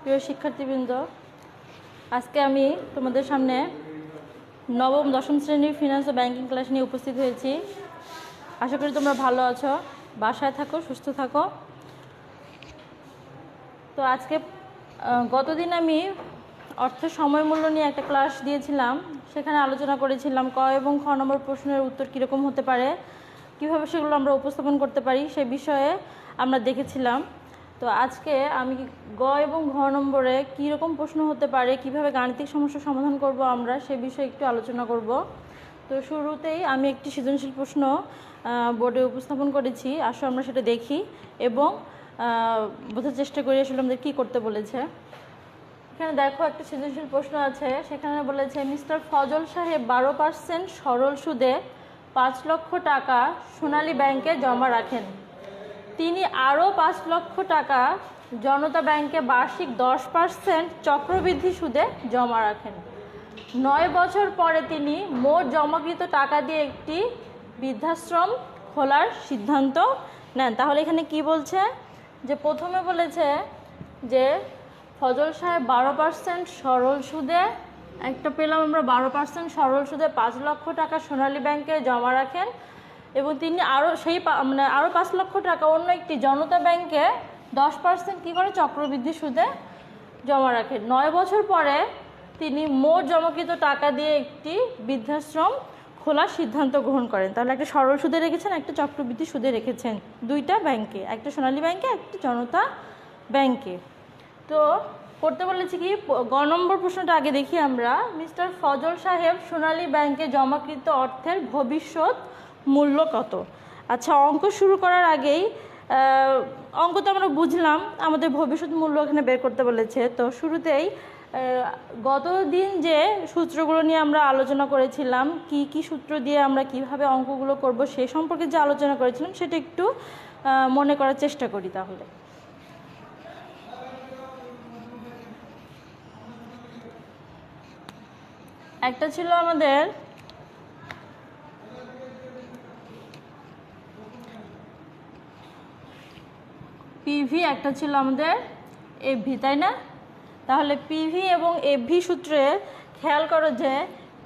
প্রিয় শিক্ষার্থীবৃন্দ, আজকে আমি তোমাদের সামনে নবম দশম শ্রেণীর ফিনান্স ও ব্যাংকিং ক্লাস নিয়ে উপস্থিত হয়েছি। আশা করি তোমরা ভালো আছো, বাসায় থাকো, সুস্থ থাকো। তো আজকে গতদিন আমি অর্থের সময় মূল্য নিয়ে একটা ক্লাস দিয়েছিলাম। সেখানে আলোচনা করেছিলাম ক এবং খ নম্বর প্রশ্নের উত্তর কীরকম হতে পারে, কীভাবে সেগুলো আমরা উপস্থাপন করতে পারি সে বিষয়ে আমরা দেখেছিলাম। তো আজকে আমি গ এবং ঘ নম্বরে কীরকম প্রশ্ন হতে পারে, কিভাবে গাণিতিক সমস্যার সমাধান করব আমরা সে বিষয়ে একটু আলোচনা করব। তো শুরুতেই আমি একটি সৃজনশীল প্রশ্ন বোর্ডে উপস্থাপন করেছি, আসলে আমরা সেটা দেখি এবং বোঝার চেষ্টা করি আসলে আমাদের কী করতে বলেছে। এখানে দেখো একটা সৃজনশীল প্রশ্ন আছে, সেখানে বলেছে মিস্টার ফজল সাহেব 12% সরল সুদে 5 লক্ষ টাকা সোনালী ব্যাংকে জমা রাখেন। তিনি আরও 5 লক্ষ টাকা জনতা ব্যাংকে বার্ষিক 10% চক্রবৃদ্ধি সুদে জমা রাখেন। 9 বছর পরে তিনি মোট জমাকৃত টাকা দিয়ে একটি বৃদ্ধাশ্রম খোলার সিদ্ধান্ত নেন। তাহলে এখানে কি বলছে যে প্রথমে বলেছে যে ফজল সাহেব 12% সরল সুদে একটা পেলাম আমরা 12% সরল সুদে 5 লক্ষ টাকা সোনালী ব্যাংকে জমা রাখেন এবং তিনি আরও আরও 5 লক্ষ টাকা অন্য একটি জনতা ব্যাংকে 10% কী করে চক্রবৃদ্ধি সুদে জমা রাখেন। 9 বছর পরে তিনি মোট জমাকৃত টাকা দিয়ে একটি বৃদ্ধাশ্রম খোলার সিদ্ধান্ত গ্রহণ করেন। তাহলে একটা সরল সুদে রেখেছেন, একটা চক্রবৃদ্ধি সুদে রেখেছেন, দুইটা ব্যাংকে, একটা সোনালী ব্যাংকে, একটা জনতা ব্যাংকে। তো করতে বলেছি কি, গ নম্বর প্রশ্নটা আগে দেখি আমরা। মিস্টার ফজল সাহেব সোনালী ব্যাংকে জমাকৃত অর্থের ভবিষ্যৎ মূল্য কত? আচ্ছা, অঙ্ক শুরু করার আগেই অঙ্ক তো আমরা বুঝলাম, আমাদের ভবিষ্যৎ মূল্য এখানে বের করতে বলেছে। তো শুরুতেই গতদিন যে সূত্রগুলো নিয়ে আমরা আলোচনা করেছিলাম, কি কি সূত্র দিয়ে আমরা কিভাবে অঙ্কগুলো করব সে সম্পর্কে যে আলোচনা করেছিলাম সেটা একটু মনে করার চেষ্টা করি। তাহলে একটা ছিল আমাদের পিভি, একটা ছিল আমাদের এফভি, তাই না? তাহলে পিভি এবং এফভি সূত্রে খেয়াল করো যে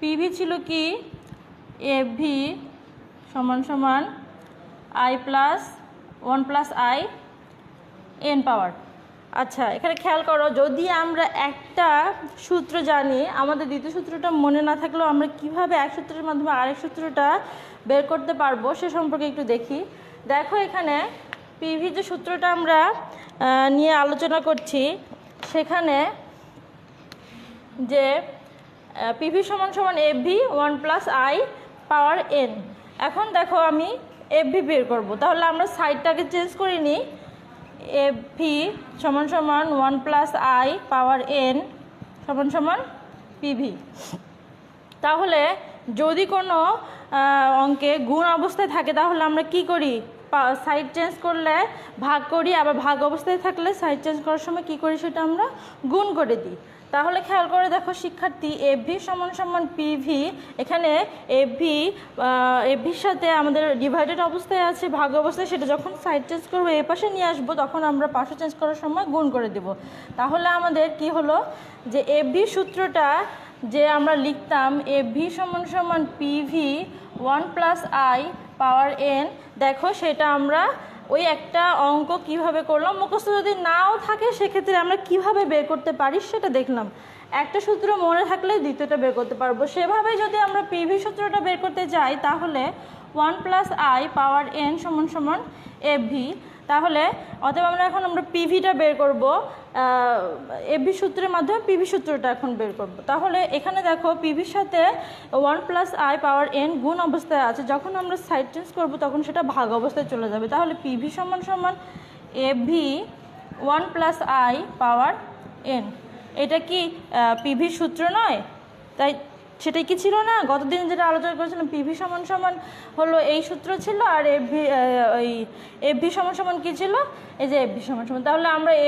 পিভি ছিল কি, এফভি সমান সমান I plus 1 plus I N power. আচ্ছা, এখানে খেয়াল করো, যদি আমরা একটা সূত্র জানি, আমাদের দ্বিতীয় সূত্রটা মনে না থাকলেও আমরা কিভাবে এক সূত্রের মাধ্যমে আরেক সূত্রটা বের করতে পারবো সে সম্পর্কে একটু দেখি। দেখো এখানে পিভি যে সূত্রটা আমরা নিয়ে আলোচনা করছি, সেখানে যে পিভি সমান সমান FV 1 plus I power N. এখন দেখো আমি এফভি বের করব, তাহলে আমরা সাইডটাকে চেঞ্জ করে নিই। এফভি সমান সমান 1 প্লাস আই পাওয়ার এন সমান সমান পিভি। তাহলে যদি কোনো অঙ্কে গুণ অবস্থায় থাকে তাহলে আমরা কি করি, সাইড চেঞ্জ করলে ভাগ করি, আবার ভাগ অবস্থায় থাকলে সাইড চেঞ্জ করার সময় কি করি, সেটা আমরা গুণ করে দিই। তাহলে খেয়াল করে দেখো শিক্ষার্থী, এফভি সমান সমান পিভি, এখানে এফভির সাথে আমাদের ডিভাইডেড অবস্থায় আছে, ভাগ অবস্থায়, সেটা যখন সাইড চেঞ্জ করবো এ পাশে নিয়ে আসবো তখন আমরা পাশে চেঞ্জ করার সময় গুণ করে দেব। তাহলে আমাদের কি হলো যে এফভি সূত্রটা যে আমরা লিখতাম এফভি সমান সমান PV 1 plus I power N, দেখো সেটা আমরা ওই একটা অঙ্ক কিভাবে করলাম, মুখস্থ যদি নাও থাকে সেক্ষেত্রে আমরা কিভাবে বের করতে পারি সেটা দেখলাম। একটা সূত্র মনে থাকলে দ্বিতীয়টা বের করতে পারবো। সেভাবে যদি আমরা পিভি সূত্রটা বের করতে যাই তাহলে 1 প্লাস আই পাওয়ার এন সমান সমান এফভি। তাহলে অতএব আমরা পিভিটা বের করব, এফভি সূত্রের মাধ্যমে পিভি সূত্রটা এখন বের করব। তাহলে এখানে দেখো পিভির সাথে 1 প্লাস আই পাওয়ার এন গুণ অবস্থায় আছে, যখন আমরা সাইড চেঞ্জ করব তখন সেটা ভাগ অবস্থায় চলে যাবে। তাহলে পিভি সমান সমান FV 1 plus I power N. এটা কি পিভির সূত্র নয়? তাই সেটাই কি ছিল না, গতদিন যেটা আলোচনা করেছিলাম, পিভি সমান সমান হলো এই সূত্র ছিল, আর এফভি সমান সমান কী ছিল, এই যে এফভি সমান সমান। তাহলে আমরা এই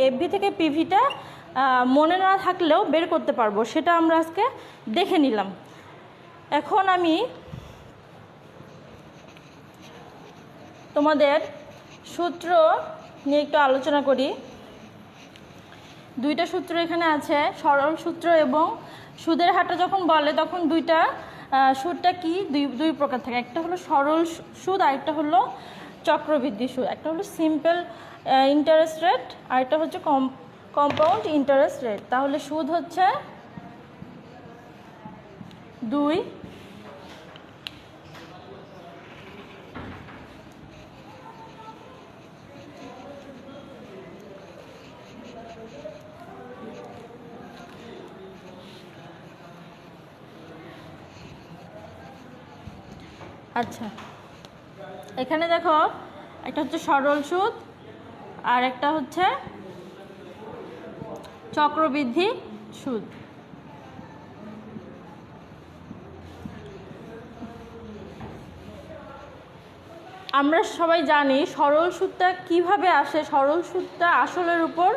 এফভি থেকে পিভিটা মনে না থাকলেও বের করতে পারবো, সেটা আমরা আজকে দেখে নিলাম। এখন আমি তোমাদের সূত্র নিয়ে একটু আলোচনা করি। দুইটা সূত্র এখানে আছে, সরল সূত্র এবং সুদের হারটা যখন বলে তখন দুইটা সুদটা কি দুই প্রকার থাকে। একটা হলো সরল সুদ, আরেকটা হলো চক্রবৃদ্ধি সুদ। একটা হলো সিম্পল ইন্টারেস্ট রেট, আরেকটা হচ্ছে কম্পাউন্ড ইন্টারেস্ট রেট। তাহলে সুদ হচ্ছে 2, আচ্ছা এখানে দেখো একটা হচ্ছে সরল সুদ আর একটা হচ্ছে চক্রবৃদ্ধি সুদ। আমরা সবাই জানি সরল সুদটা কিভাবে আসে। সরল সুদটা আসলের উপর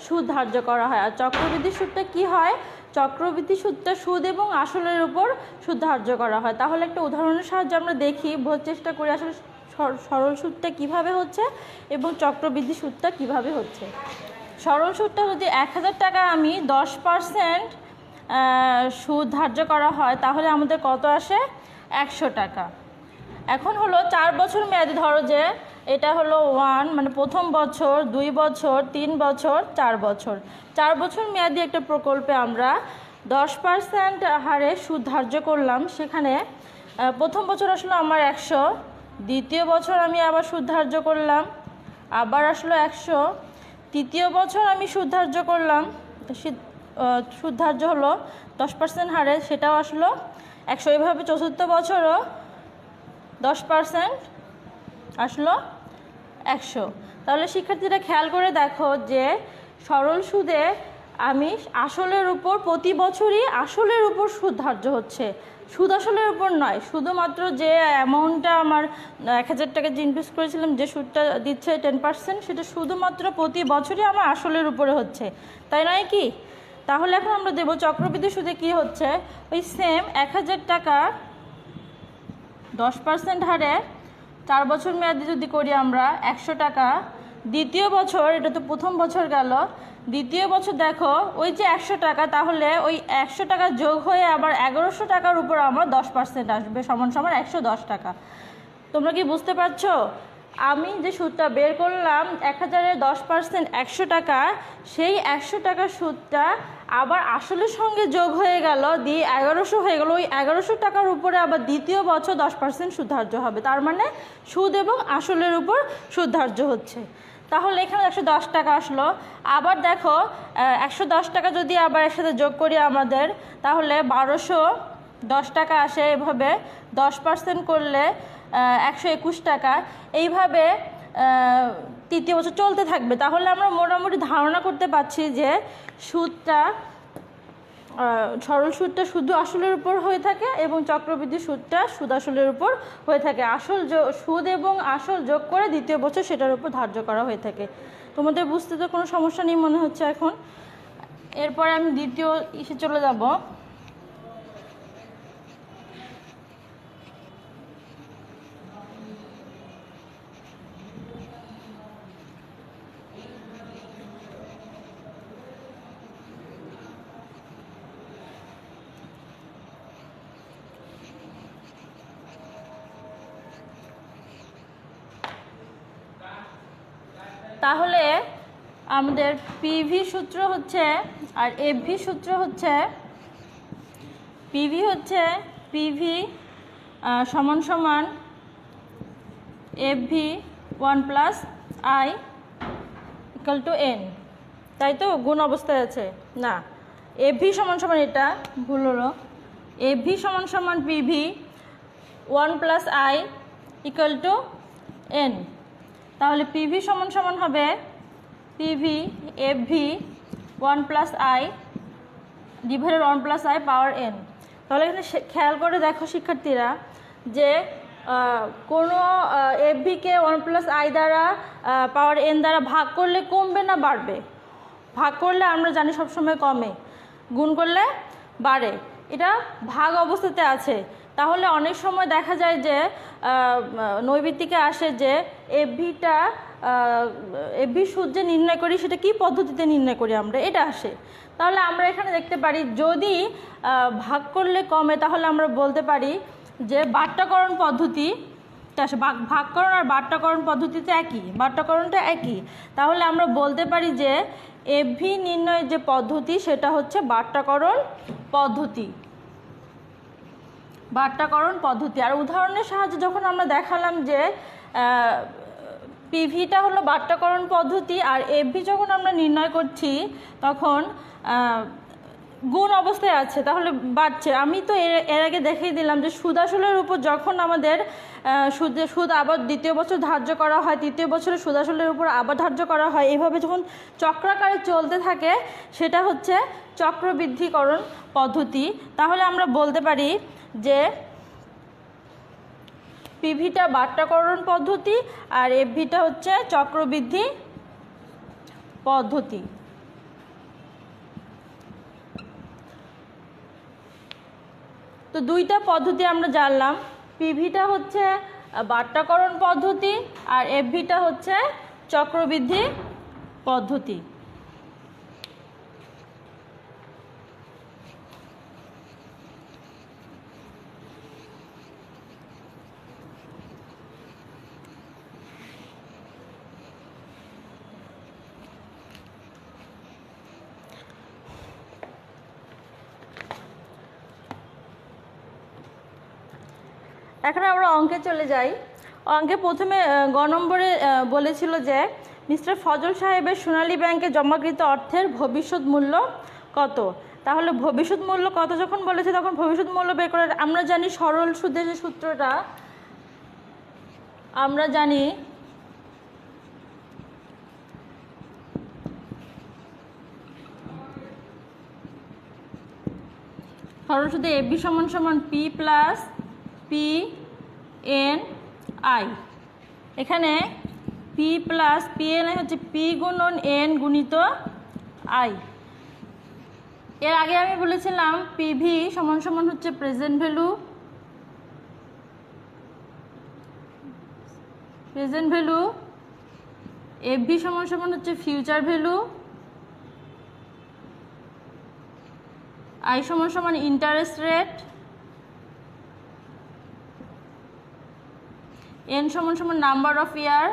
সুদ ধার্য করা হয়। আর চক্রবৃদ্ধি সুদটা কি হয়? চক্রবৃদ্ধি সুদটা সুদ এবং আসলের উপর সুদ ধার্য করা হয়। তাহলে একটা উদাহরণের সাহায্যে আমরা দেখি, বোঝার চেষ্টা করি আসলে সরল সুদটা কিভাবে হচ্ছে এবং চক্রবৃদ্ধি সুদটা কিভাবে হচ্ছে। সরল সুদটা যদি 1000 টাকা আমি 10% সুদ ধার্য করা হয় তাহলে আমাদের কত আসে? 100 টাকা। এখন হলো 4 বছর মেয়াদি, ধরো যে এটা হলো 1 মানে প্রথম বছর, 2 বছর, 3 বছর, 4 বছর। 4 বছর মেয়াদি একটা প্রকল্পে আমরা 10% হারে সুদ ধার্য করলাম। সেখানে প্রথম বছর আসলো আমার 100, দ্বিতীয় বছর আমি আবার সুদ ধার্য করলাম, আবার আসলো 100, তৃতীয় বছর আমি সুদ ধার্য করলাম, সুদ ধার্য হলো 10% হারে, সেটাও আসলো 100। এভাবে চতুর্থ বছরও 10% আসলো 100। তাহলে শিক্ষার্থীরা খেয়াল করে দেখো যে সরল সুদে আমি আসলের উপর প্রতি বছরই আসলের উপর সুদ ধার্য হচ্ছে, সুদ আসলের উপর নয়। শুধুমাত্র যে অ্যামাউন্টটা আমার 1000 টাকা যে ইনভেস্ট করেছিলাম, যে সুদটা দিচ্ছে 10%, সেটা শুধুমাত্র প্রতি বছরই আমার আসলের উপরে হচ্ছে, তাই নয় কি? তাহলে এখন আমরা দেব চক্রবৃদ্ধি সুদে কি হচ্ছে। ওই সেম 1000 টাকা 10% হারে 4 বছর মেয়াদি যদি করি আমরা 100 টাকা, দ্বিতীয় বছর, এটা তো প্রথম বছর গেল, দ্বিতীয় বছর দেখো ওই যে 100 টাকা, তাহলে ওই 100 টাকা যোগ হয়ে আবার 1100 টাকার উপর আমার 10% আসবে, সমান সমান 110 টাকা। তোমরা কি বুঝতে পারছো? আমি যে সুদটা বের করলাম 1000-এর 10% 100 টাকা, সেই 100 টাকার সুদটা আবার আসলের সঙ্গে যোগ হয়ে গেল, দিয়ে 1100 হয়ে গেল। ওই 1100 টাকার উপরে আবার দ্বিতীয় বছর 10% সুদ ধার্য হবে। তার মানে সুদ এবং আসলের উপর সুদ ধার্য হচ্ছে। তাহলে এখানে 110 টাকা আসলো। আবার দেখো 110 টাকা যদি আবার একসাথে যোগ করি আমাদের, তাহলে 1210 টাকা আসে। এভাবে 10% করলে 121 টাকা। এইভাবে তৃতীয় বছর চলতে থাকবে। তাহলে আমরা মোটামুটি ধারণা করতে পারছি যে সুদটা, সরল সুদটা শুধু আসলের উপর হয়ে থাকে এবং চক্রবৃদ্ধি সুদটা সুদ আসলের উপর হয়ে থাকে। আসল সুদ এবং আসল যোগ করে দ্বিতীয় বছর সেটার উপর ধার্য করা হয়ে থাকে। তোমাদের বুঝতে তো কোনো সমস্যা নেই মনে হচ্ছে এখন। এরপরে আমি দ্বিতীয় ইসে চলে যাব। তাহলে আমাদের পিভি সূত্র হচ্ছে আর এফভি সূত্র হচ্ছে, পিভি হচ্ছে পিভি সমান সমান এফভি 1+i = n, তাই তো? গুণ অবস্থায় আছে না, এফভি সমান সমান, এটা ভুল হলো, এফভি সমান সমান পিভি 1+i = n। তাহলে পিভি সমান সমান হবে PV FV 1+i divided 1+i পাওয়ার n। তাহলে এখানে খেয়াল করে দেখো শিক্ষার্থীরা যে কোনো এফভিকে 1+i দ্বারা পাওয়ার n দ্বারা ভাগ করলে কমবে না বাড়বে? ভাগ করলে আমরা জানি সবসময় কমে, গুণ করলে বাড়ে। এটা ভাগ অবস্থাতে আছে। তাহলে অনেক সময় দেখা যায় যে নৈবিত্তিকে আসে যে এফভিটা এফভি সুদ যে নির্ণয় করি সেটা কি পদ্ধতিতে নির্ণয় করি আমরা, এটা আসে। তাহলে আমরা এখানে দেখতে পারি যদি ভাগ করলে কমে তাহলে আমরা বলতে পারি যে বাট্টাকরণ পদ্ধতি ভাগকরণ আর বাট্টাকরণ পদ্ধতিতে একই, বাট্টাকরণটা একই। তাহলে আমরা বলতে পারি যে এফভি নির্ণয়ের যে পদ্ধতি সেটা হচ্ছে বাট্টাকরণ পদ্ধতি, বাট্টাকরণ পদ্ধতি। আর উদাহরণের সাহায্যে যখন আমরা দেখালাম যে পিভিটা হলো বাট্টাকরণ পদ্ধতি আর এফভি যখন আমরা নির্ণয় করছি তখন গুণ অবস্থায় আছে তাহলে বাড়ছে। আমি তো এর আগে দেখিয়ে দিলাম যে সুদ আসলের উপর যখন আমাদের সুদ আবার দ্বিতীয় বছর ধার্য করা হয়, তৃতীয় বছরে সুদ আসলের উপর আবার ধার্য করা হয়, এইভাবে যখন চক্রাকারে চলতে থাকে সেটা হচ্ছে চক্রবৃদ্ধিকরণ পদ্ধতি। তাহলে আমরা বলতে পারি যে পিভিটা বাট্টাকরণ পদ্ধতি আর এফভিটা হচ্ছে চক্রবৃদ্ধি পদ্ধতি। তো দুইটা পদ্ধতি আমরা জানলাম, পিভিটা হচ্ছে বাট্টাকরণ পদ্ধতি আর এফভিটা হচ্ছে চক্রবৃদ্ধি পদ্ধতি। এখন আমরা অঙ্কে চলে যাই। অঙ্কে প্রথমে গ নম্বরে বলেছিল যে মিস্টার ফজল সাহেবের সোনালী ব্যাংকে জমাকৃত অর্থের ভবিষ্যৎ মূল্য কত। তাহলে ভবিষ্যৎ মূল্য কত যখন বলেছে তখন ভবিষ্যৎ মূল্য বের করে আমরা জানি সরল সুদের যে সূত্রটা আমরা জানি সরল সুদে এফবি সমান সমান P plus P N I. এখানে P plus P N I হচ্ছে পি গুণন এন গুণিত আই। এর আগে আমি বলেছিলাম পিভি সমান সমান হচ্ছে প্রেজেন্ট ভ্যালু, এফভি সমান সমান হচ্ছে ফিউচার ভ্যালু, আই সমান সমান ইন্টারেস্ট রেট, এন সমান সমান নাম্বার অফ ইয়ার।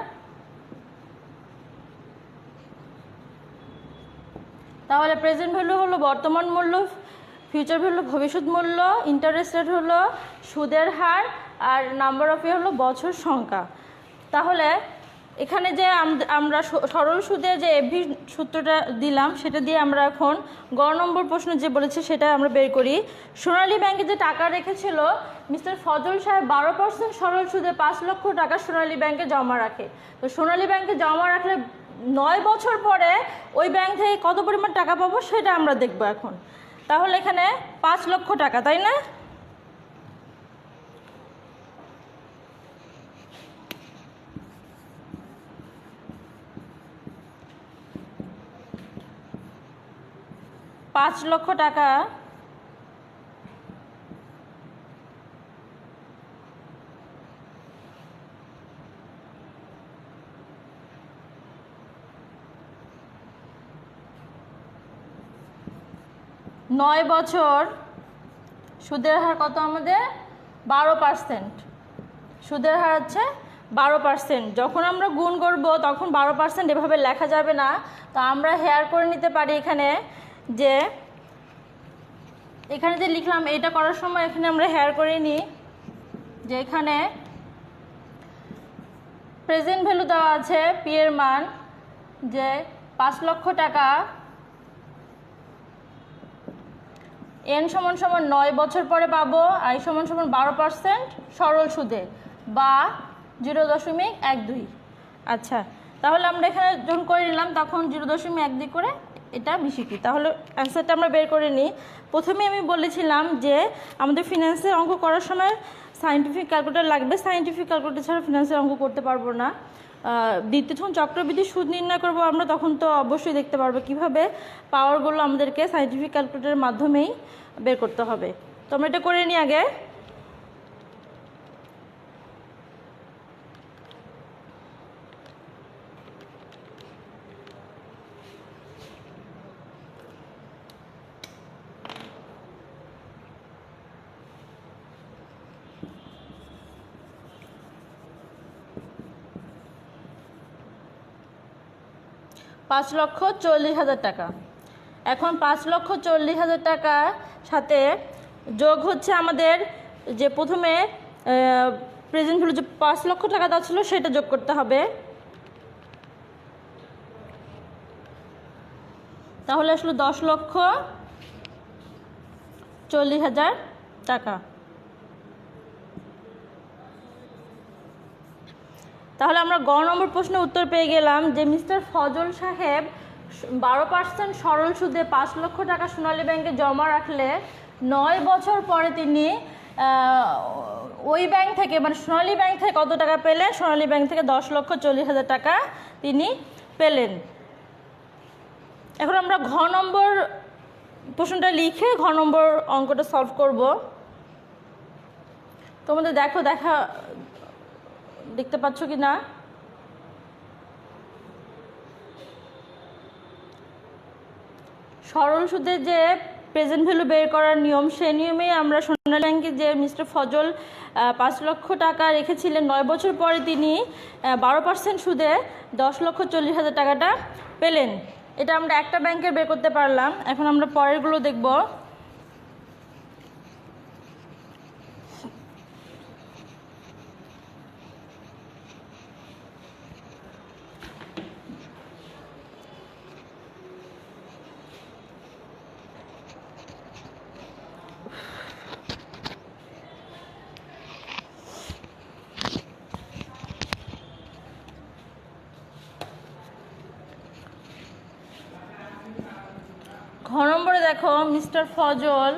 তাহলে প্রেজেন্ট ভ্যালু হলো বর্তমান মূল্য, ফিউচার ভ্যালু ভবিষ্যৎ মূল্য, ইন্টারেস্ট রেট হলো সুদের হার আর নাম্বার অফ ইয়ার হলো বছর সংখ্যা। তাহলে এখানে যে আমরা সরল সুদের যে এফভি সূত্রটা দিলাম সেটা দিয়ে আমরা এখন গ নম্বর প্রশ্ন যে বলেছে সেটা আমরা বের করি। সোনালী ব্যাংকে যে টাকা রেখেছিল মিস্টার ফজল সাহেব 12% সরল সুদে 5 লক্ষ টাকা সোনালী ব্যাংকে জমা রাখে। তো সোনালী ব্যাংকে জমা রাখলে 9 বছর পরে ওই ব্যাংক থেকে কত পরিমাণ টাকা পাবো সেটা আমরা দেখব এখন। তাহলে এখানে 5 লক্ষ টাকা, তাই না? পাঁচ লক্ষ টাকা নয় বছর সুদের হার কত আমাদের 12%। সুদের হার হচ্ছে 12%। যখন আমরা গুণ করব তখন 12% এভাবে লেখা যাবে না, তো আমরা হেয়ার করে নিতে পারি এখানে যে লিখলাম এটা করার সময় এখানে আমরা হেয়ার করে নিই যে এখানে প্রেজেন্ট ভ্যালু দেওয়া আছে পি এর মান যে 5 লক্ষ টাকা, এন সমান সমান 9 বছর পরে পাবো, আই সমান সমান 12% সরল সুদে বা 0.12। আচ্ছা, তাহলে আমরা এখানে যখন করে নিলাম তখন 0.12 করে এটা মিশিয়ে। তাহলে অ্যান্সারটা আমরা বের করে নিই। প্রথমে আমি বলেছিলাম যে আমাদের ফিনান্সের অঙ্ক করার সময় সায়েন্টিফিক ক্যালকুলেটর লাগবে, সায়েন্টিফিক ক্যালকুলেটর ছাড়া ফিনান্সের অঙ্ক করতে পারবো না। দ্বিতীয় যখন চক্রবৃদ্ধি সুদ নির্ণয় করবো আমরা তখন তো অবশ্যই দেখতে পারবো কীভাবে পাওয়ারগুলো আমাদেরকে সায়েন্টিফিক ক্যালকুলেটরের মাধ্যমেই বের করতে হবে। তো আমরা এটা করে নিই আগে। 5,40,000 টাকা। এখন 5,40,000 টাকার সাথে যোগ হচ্ছে আমাদের যে প্রথমে প্রেজেন্ট ভ্যালু যে 5 লক্ষ টাকা দেওয়া ছিল সেটা যোগ করতে হবে। তাহলে আসলে 10,40,000 টাকা। তাহলে আমরা গ নম্বর প্রশ্নের উত্তর পেয়ে গেলাম যে মিস্টার ফজল সাহেব 12% সরল সুদে 5 লক্ষ টাকা সোনালী ব্যাংকে জমা রাখলে 9 বছর পরে তিনি ওই ব্যাংক থেকে মানে সোনালী ব্যাংক থেকে কত টাকা পেলেন? সোনালী ব্যাংক থেকে 10,40,000 টাকা তিনি পেলেন। এখন আমরা ঘ নম্বর প্রশ্নটা লিখে ঘ নম্বর অঙ্কটা সলভ করব। তোমাদের দেখতে পাচ্ছ কি না? সরল সুদে যে প্রেজেন্ট ভ্যালু বের করার নিয়ম, সেই নিয়মে আমরা সোনালী ব্যাংকে যে মিস্টার ফজল 5 লক্ষ টাকা রেখেছিলেন, 9 বছর পরে তিনি 12% সুদে 10,40,000 টাকাটা পেলেন। এটা আমরা একটা ব্যাংকের বের করতে পারলাম। এখন আমরা পরেরগুলো দেখব। ঘ নম্বরে দেখো মিস্টার ফজল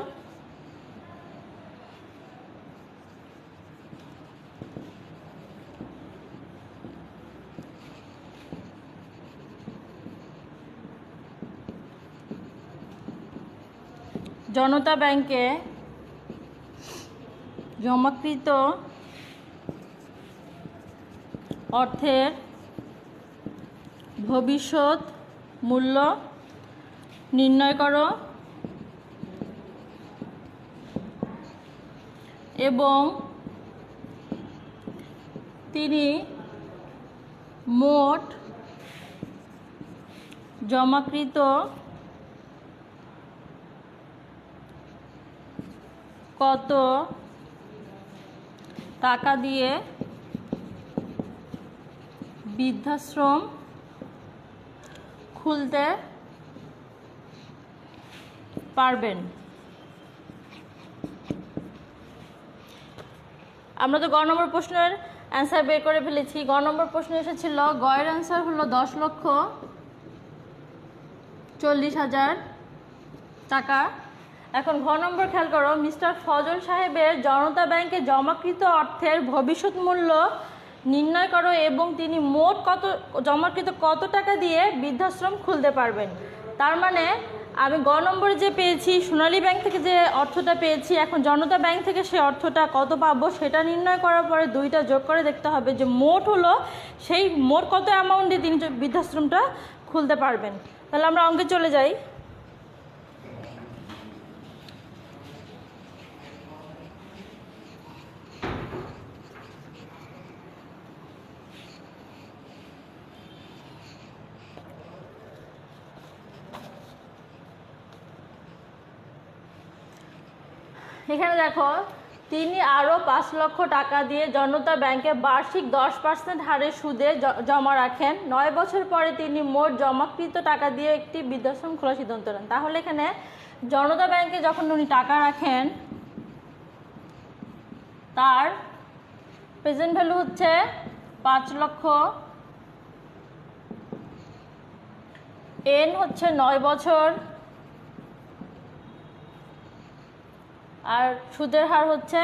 জনতা ব্যাংকে জমাকৃত অর্থের ভবিষ্যৎ মূল্য নির্ণয় করো এবং তিনি মোট জমাকৃত কত টাকা দিয়ে বৃদ্ধাশ্রম খুলতে পারবেন। আমরা তো গ নম্বর প্রশ্নের অ্যান্সার বের করে ফেলেছি। গ নম্বর প্রশ্ন এসেছিল, গয়ের অ্যান্সার হলো 10,40,000 টাকা। এখন ঘ নম্বর খেয়াল করো, মিস্টার ফজল সাহেবের জনতা ব্যাংকে জমাকৃত অর্থের ভবিষ্যৎ মূল্য নির্ণয় করো এবং তিনি মোট জমাকৃত কত টাকা দিয়ে বৃদ্ধাশ্রম খুলতে পারবেন। তার মানে আমি গ নম্বরে যে পেয়েছি সোনালী ব্যাংক থেকে যে অর্থটা পেয়েছি, এখন জনতা ব্যাংক থেকে সে অর্থটা কত পাবো সেটা নির্ণয় করার পরে দুইটা যোগ করে দেখতে হবে যে মোট হলো সেই মোট কত অ্যামাউন্টে তিনি বৃদ্ধাশ্রমটা খুলতে পারবেন। তাহলে আমরা অঙ্কে চলে যাই। এখানে দেখো তিনি আরও 5 লক্ষ টাকা দিয়ে জনতা ব্যাংকে বার্ষিক 10% হারে সুদে জমা রাখেন। 9 বছর পরে তিনি মোট জমাকৃত টাকা দিয়ে একটি বৃদ্ধাশ্রম খোলার সিদ্ধান্ত নেন। তাহলে এখানে জনতা ব্যাংকে যখন উনি টাকা রাখেন তার প্রেজেন্ট ভ্যালু হচ্ছে 5 লক্ষ, এন হচ্ছে 9 বছর, আর সুদের হার হচ্ছে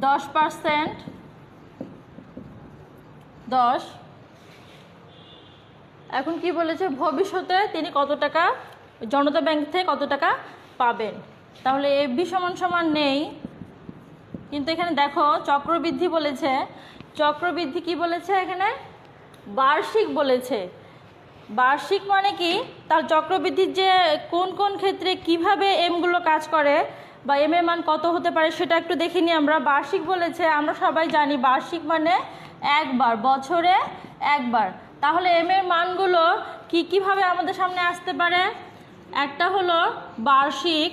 10%, 10। এখন কি বলেছে, ভবিষ্যতে তিনি কত টাকা জনতা ব্যাংক থেকে কত টাকা পাবেন। তাহলে এফবি সমান সমান নেই, কিন্তু এখানে দেখো চক্রবৃদ্ধি বলেছে। চক্রবৃদ্ধি কি বলেছে? এখানে বার্ষিক বলেছে। বার্ষিক মানে কি, তার চক্রবৃদ্ধির যে কোন কোন ক্ষেত্রে কিভাবে এমগুলো কাজ করে বা এম এর মান কত হতে পারে সেটা একটু দেখে নিই আমরা। বার্ষিক বলেছে, আমরা সবাই জানি বার্ষিক মানে একবার, বছরে একবার। তাহলে এম এর মানগুলো কিভাবে আমাদের সামনে আসতে পারে? একটা হলো বার্ষিক,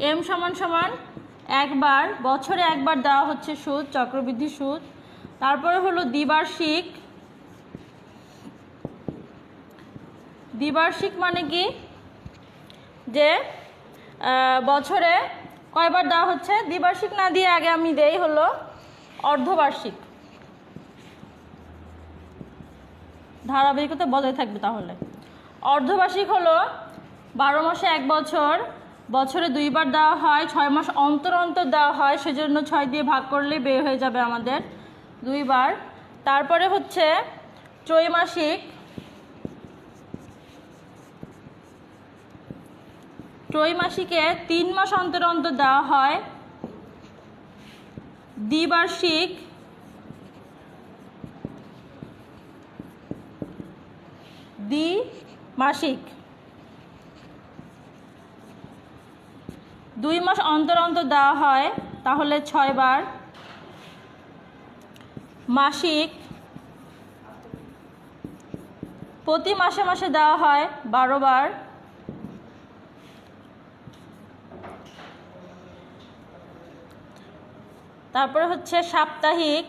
এম সমান সমান একবার, বছরে একবার দেওয়া হচ্ছে সুদ, চক্রবৃদ্ধি সুদ। তারপরে হলো দ্বিবার্ষিক। দ্বিবার্ষিক মানে কি? যে বছরে কয়বার দেওয়া হচ্ছে। দ্বিবার্ষিক না দিয়ে আগে আমি দেই হলো অর্ধবার্ষিক। ধারাবাহিকতা বজায় থাকবে। তাহলে অর্ধবার্ষিক হলো 12 মাসে 1 বছর, বছরে 2 বার দেওয়া হয়, 6 মাস অন্তর অন্তর দেওয়া হয়, সেজন্য 6 দিয়ে ভাগ করলেই বের হয়ে যাবে আমাদের 2 বার। তারপরে হচ্ছে ত্রৈমাসিক। ত্রৈমাসিকে 3 মাস অন্তর অন্তর দেওয়া হয়। দ্বিবার্ষিক। দ্বিমাসিক 2 মাস অন্তর অন্তর দেওয়া হয়, তাহলে 6 বার। মাসিক প্রতি মাসে মাসে দেওয়া হয় 12 বার। তারপরে হচ্ছে সাপ্তাহিক।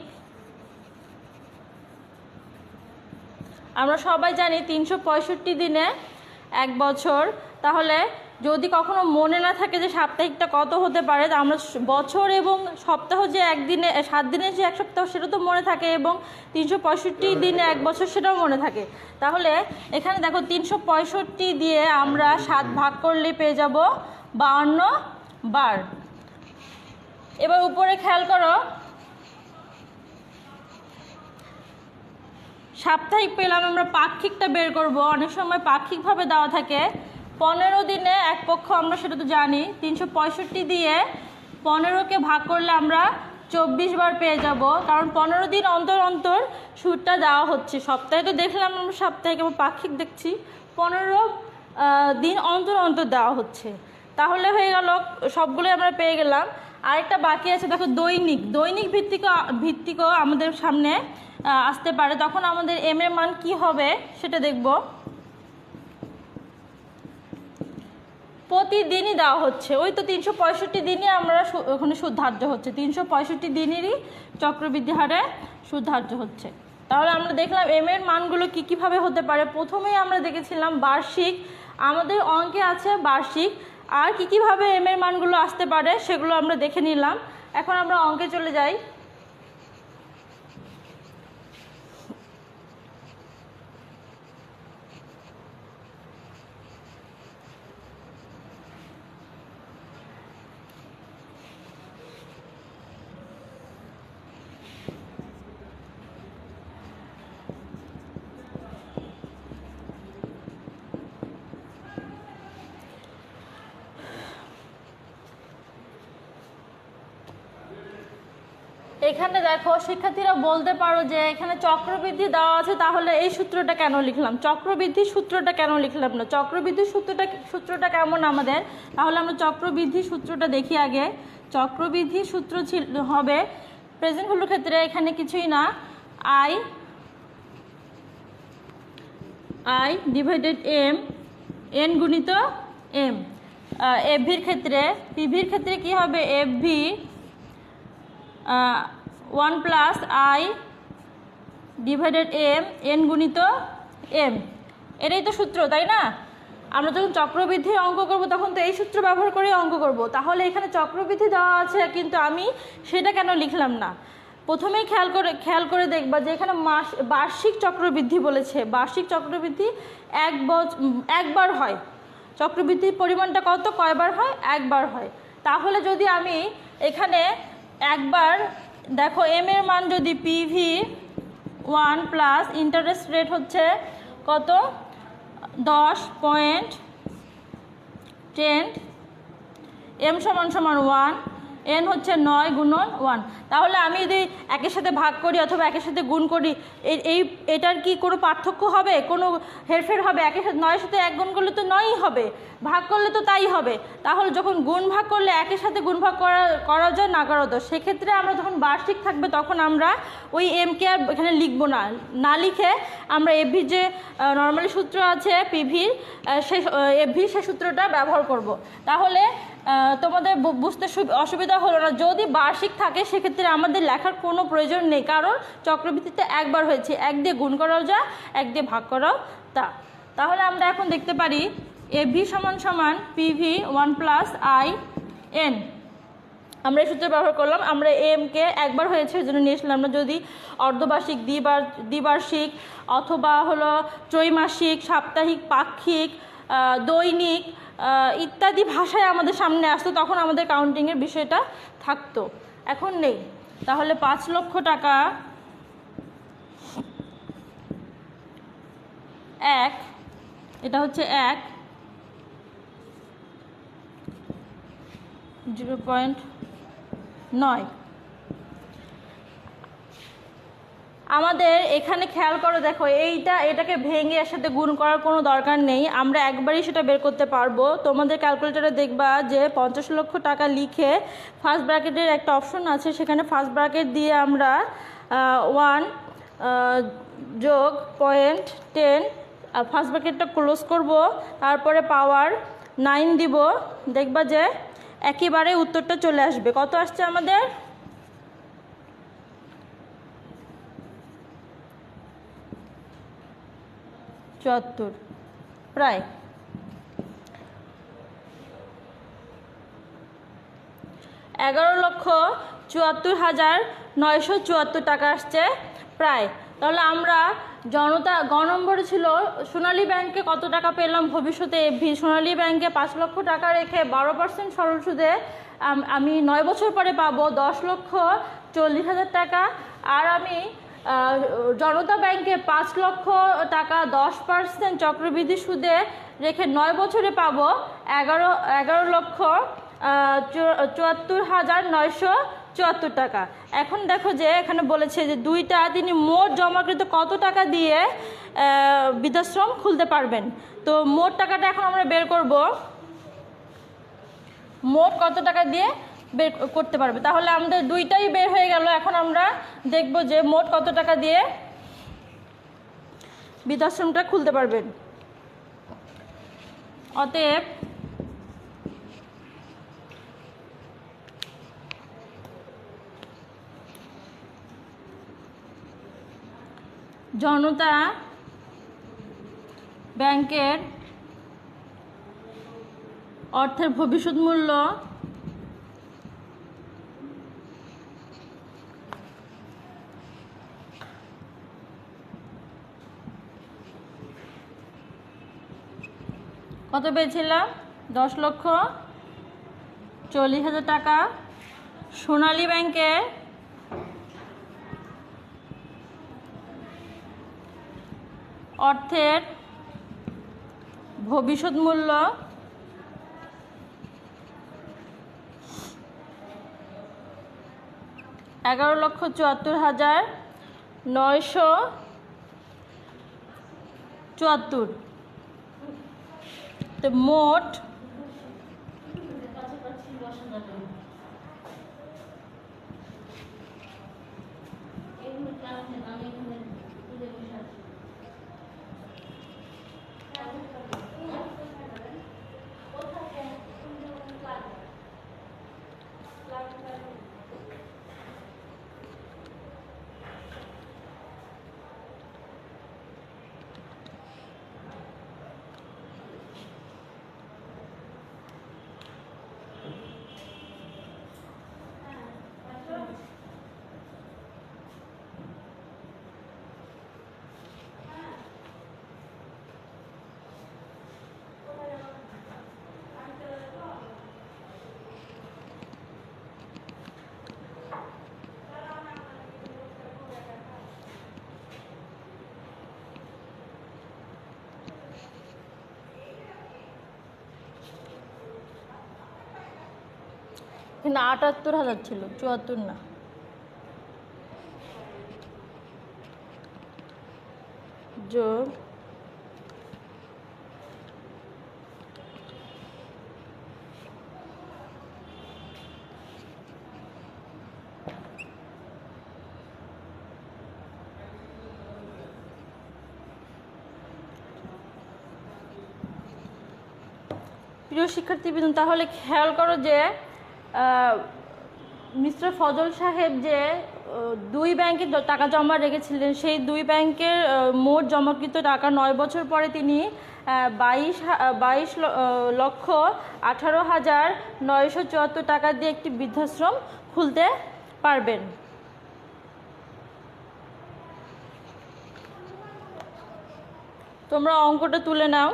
আমরা সবাই জানি 365 দিনে 1 বছর। তাহলে যদি কখনো মনে না থাকে যে সাপ্তাহিকটা কত হতে পারে, তা আমরা বছর এবং সপ্তাহ যে একদিনে 7 দিনে যে 1 সপ্তাহ সেটা তো মনে থাকে, এবং 365 দিনে 1 বছর সেটাও মনে থাকে। তাহলে এখানে দেখো 365 দিয়ে আমরা 7 ভাগ করলে পেয়ে যাব 52 বার। এবার উপরে খেয়াল করো, সাপ্তাহিক পেলাম, আমরা পাক্ষিকটা বের করব। অনেক সময় পাক্ষিকভাবে দেওয়া থাকে 15 দিনে 1 পক্ষ, আমরা সেটা তো জানি। 365 দিয়ে 15কে ভাগ করলে আমরা 24 বার পেয়ে যাব, কারণ 15 দিন অন্তর অন্তর সুদটা দেওয়া হচ্ছে। সপ্তাহে তো দেখলাম আমরা সাপ্তাহিক, এবং পাক্ষিক দেখছি 15 দিন অন্তর অন্তর দেওয়া হচ্ছে। তাহলে হয়ে গেল, সবগুলোই আমরা পেয়ে গেলাম। আরেকটা বাকি আছে, দেখো দৈনিক। দৈনিক ভিত্তিকও আমাদের সামনে আসতে পারে, তখন আমাদের এম এর মান কি হবে সেটা দেখব। প্রতিদিনই দেওয়া হচ্ছে, ওই তো 365 দিনই আমরা ওখানে সুদ ধার্য হচ্ছে, 365 দিনেরই চক্রবৃদ্ধি হারে সুদ ধার্য হচ্ছে। তাহলে আমরা দেখলাম এম এর মানগুলো কিভাবে হতে পারে। প্রথমেই আমরা দেখেছিলাম বার্ষিক, আমাদের অঙ্কে আছে বার্ষিক। আর কিভাবে এম এর মানগুলো আসতে পারে সেগুলো আমরা দেখে নিলাম। এখন আমরা অঙ্কে চলে যাই। এখানে দেখো শিক্ষার্থীরা বলতে পারো যে এখানে চক্রবৃদ্ধি দেওয়া আছে, তাহলে এই সূত্রটা কেন লিখলাম, চক্রবৃদ্ধির সূত্রটা কেন লিখলাম না। চক্রবৃদ্ধির সূত্রটা কেমন আমাদের, তাহলে আমরা চক্রবৃদ্ধি সূত্রটা দেখি আগে। চক্রবৃদ্ধি সূত্র হবে প্রেজেন্ট ভ্যালুর ক্ষেত্রে এখানে কিছুই না, আই ডিভাইডেড এম, এন গুণিত এম। এফভির ক্ষেত্রে, পিভির ক্ষেত্রে কি হবে, F V 1 plus I divided M, N গুণিত এম। এটাই তো সূত্র, তাই না? আমরা যখন চক্রবৃদ্ধির অঙ্ক করব তখন তো এই সূত্র ব্যবহার করে অঙ্ক করব। তাহলে এখানে চক্রবৃদ্ধি দেওয়া আছে, কিন্তু আমি সেটা কেন লিখলাম না। প্রথমেই খেয়াল করে দেখবা যে এখানে বার্ষিক চক্রবৃদ্ধি বলেছে। বার্ষিক চক্রবৃদ্ধি একবার হয়। চক্রবৃদ্ধির পরিমাণটা কয়বার হয়? একবার হয়। তাহলে যদি আমি এখানে একবার, দেখো এম এর মান যদি পিভি 1 প্লাস ইন্টারেস্ট রেট হচ্ছে কত, 10.10, এম সমান সমান 1, n হচ্ছে 9 গুণন 1। তাহলে আমি যদি একের সাথে ভাগ করি অথবা একের সাথে গুণ করি এটার কি কোনো পার্থক্য হবে, কোনো হেরফের হবে? একের সাথে 9-এর সাথে 1 গুণ করলে তো 9ই হবে, ভাগ করলে তো তাই হবে। তাহলে যখন গুণ ভাগ করলে একের সাথে গুণ ভাগ করা যায় না করা যায়, সেক্ষেত্রে আমরা যখন বার্ষিক থাকবে তখন আমরা ওই এমকে আর এখানে লিখবো না লিখে আমরা এফভির যে নর্মালি সূত্র আছে পিভির সেই এফভির সেই সূত্রটা ব্যবহার করব। তাহলে তোমাদের বুঝতে অসুবিধা হলো না। যদি বার্ষিক থাকে সেক্ষেত্রে আমাদের লেখার কোনো প্রয়োজন নেই, কারণ চক্রবৃদ্ধিতে একবার হয়েছে, 1 দিয়ে গুণ করাও যা 1 দিয়ে ভাগ করাও তা। তাহলে আমরা এখন দেখতে পারি এভি সমান সমান পিভি 1 প্লাস আই এন। আমরা এই সূত্র ব্যবহার করলাম। আমরা এমকে একবার হয়েছে ওই জন্য নিয়েছিলাম। আমরা যদি অর্ধবার্ষিক, দ্বিবার্ষিক অথবা হলো ত্রৈমাসিক, সাপ্তাহিক, পাক্ষিক, দৈনিক ইত্যাদি ভাষায় আমাদের সামনে আসতো তখন আমাদের কাউন্টিংয়ের বিষয়টা থাকতো, এখন নেই। তাহলে 5 লক্ষ টাকা 1, এটা হচ্ছে 1, 0.9। আমাদের এখানে খেয়াল করে দেখো, এটাকে ভেঙে এর সাথে গুণ করার কোনো দরকার নেই, আমরা একবারই সেটা বের করতে পারবো। তোমাদের ক্যালকুলেটরে দেখবা যে 50 লক্ষ টাকা লিখে ফার্স্ট ব্র্যাকেটের একটা অপশন আছে, সেখানে ফার্স্ট ব্র্যাকেট দিয়ে আমরা 1 যোগ 0.10 ফার্স্ট ব্র্যাকেটটা ক্লোজ করব, তারপরে পাওয়ার 9 দিব। দেখবা যে একেবারে উত্তরটা চলে আসবে। কত আসছে আমাদের? 74, প্রায় 11,74,974 টাকা আসছে প্রায়। তাহলে আমরা গ নম্বরে ছিল সোনালী ব্যাংকে কত টাকা পেলাম ভবিষ্যতে এফভি। সোনালী ব্যাংকে 5 লক্ষ টাকা রেখে 12% সরল সুদে আমি 9 বছর পরে পাবো 10,40,000 টাকা। আর আমি জনতা ব্যাংকে 5 লক্ষ টাকা 10% চক্রবৃদ্ধি সুদে রেখে 9 বছরে পাবো 11,74,974 টাকা। এখন দেখো যে এখানে বলেছে যে তিনি মোট জমাকৃত কত টাকা দিয়ে বৃদ্ধাশ্রম খুলতে পারবেন। তো মোট টাকাটা এখন আমরা বের করব, মোট কত টাকা দিয়ে বের করতে পারবে। তাহলে আমাদের দুইটাই বের হয়ে গেল। এখন আমরা দেখব যে মোট কত টাকা দিয়ে বৃদ্ধাশ্রমটা খুলতে পারবেন। অতএব জনতা ব্যাংকের অর্থের ভবিষ্যৎ মূল্য কত পেয়েছিলাম? 10,40,000 টাকা। সোনালী ব্যাংকে অর্থের ভবিষ্যৎ মূল্য 11,74,974। তো মোট কিন্তু ৭৮,০০০ ছিল, ৭৪ না। যোগ প্রিয় শিক্ষার্থীবৃন্দ, তাহলে খেয়াল করো যে মিস্টার ফজল সাহেব যে দুই ব্যাংকে টাকা জমা রেখেছিলেন, সেই দুই ব্যাংকের মোট জমাকৃত টাকা ৯ বছর পরে তিনি ২২,১৮,৯৭৪ টাকা দিয়ে একটি বৃদ্ধাশ্রম খুলতে পারবেন। তোমরা অঙ্কটা তুলে নাও।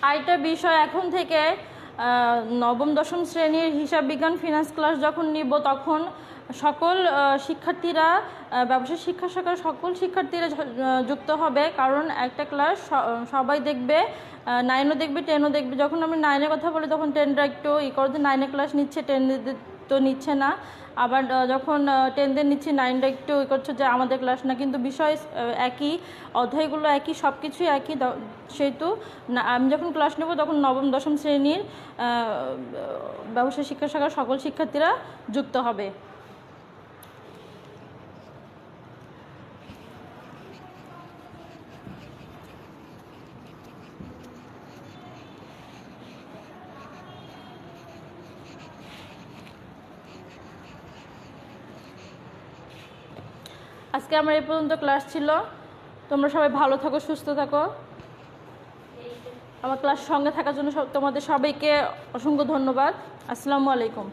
আরেকটা বিষয়, এখন থেকে নবম দশম শ্রেণীর হিসাব বিজ্ঞান ফিনান্স ক্লাস যখন নিব, তখন সকল শিক্ষার্থীরা, ব্যবসায় শিক্ষা শাখার সকল শিক্ষার্থীরা যুক্ত হবে। কারণ একটা ক্লাস সবাই দেখবে, 9ও দেখবে, 10ও দেখবে। যখন আমি 9-এর কথা বলি তখন 10রা একটু করতে 9-এ ক্লাস নিচ্ছে, 10দের তো নিচ্ছে না। আবার যখন 10দের নিচ্ছি, 9রা একটু করছে যে আমাদের ক্লাস না, কিন্তু বিষয় একই, অধ্যায়গুলো একই, সব কিছুই একই। সেহেতু আমি যখন ক্লাস নেব তখন নবম দশম শ্রেণীর ব্যবসায় শিক্ষা শাখার সকল শিক্ষার্থীরা যুক্ত হবে। আজকে আমার এই পর্যন্ত ক্লাস ছিল। তোমরা সবাই ভালো থাকো, সুস্থ থাকো। আমার ক্লাস সঙ্গে থাকার জন্য তোমাদের সবাইকে অসংখ্য ধন্যবাদ। আসসালামু আলাইকুম।